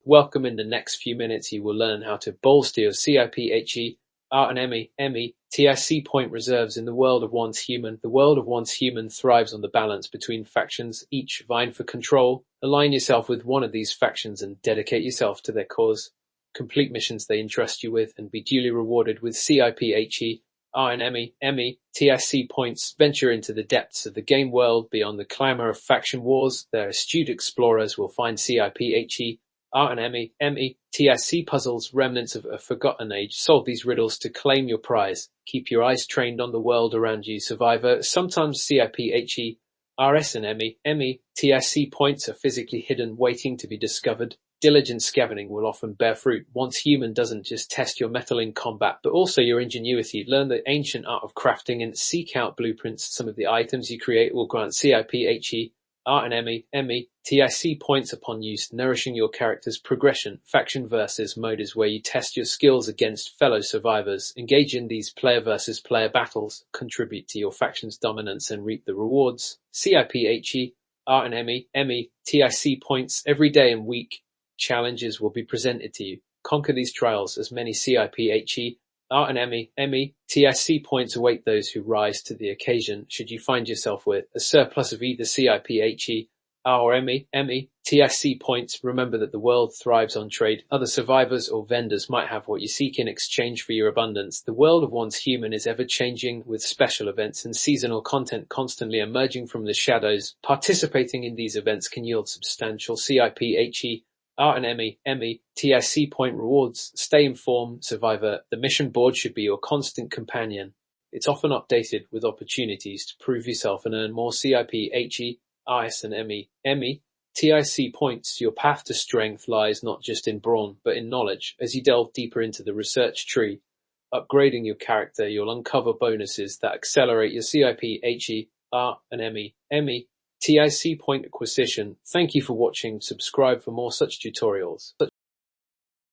Welcome. In the next few minutes, you will learn how to bolster your CIPHER and MEMETIC point reserves in the world of Once Human. The world of Once Human thrives on the balance between factions, each vying for control. Align yourself with one of these factions and dedicate yourself to their cause. Complete missions they entrust you with and be duly rewarded with CIPHER and MEMETIC points. Venture into the depths of the game world beyond the clamor of faction wars. Their astute explorers will find CIPHER and MEMETIC puzzles, remnants of a forgotten age. Solve these riddles to claim your prize. Keep your eyes trained on the world around you, survivor. Sometimes CIPHER and MEMETIC points are physically hidden, waiting to be discovered. Diligent scavenging will often bear fruit. Once Human doesn't just test your mettle in combat, but also your ingenuity. Learn the ancient art of crafting and seek out blueprints. Some of the items you create will grant CIPHER and MEMETIC points upon use, nourishing your character's progression. Faction versus mode is where you test your skills against fellow survivors. Engage in these player versus player battles, contribute to your faction's dominance and reap the rewards. CIPHER and MEMETIC points every day and week. Challenges will be presented to you. Conquer these trials. As many CIPHER and MEMETIC points await those who rise to the occasion. Should you find yourself with a surplus of either CIPHER or MEMETIC points, remember that the world thrives on trade. Other survivors or vendors might have what you seek in exchange for your abundance. The world of Once Human is ever-changing, with special events and seasonal content constantly emerging from the shadows. Participating in these events can yield substantial CIPHER and MEMETIC point rewards. Stay informed, survivor. The mission board should be your constant companion. It's often updated with opportunities to prove yourself and earn more CIPHER and MEMETIC points. Your path to strength lies not just in brawn, but in knowledge. As you delve deeper into the research tree, upgrading your character, you'll uncover bonuses that accelerate your CIPHER and MEMETIC point acquisition. Thank you for watching. Subscribe for more such tutorials.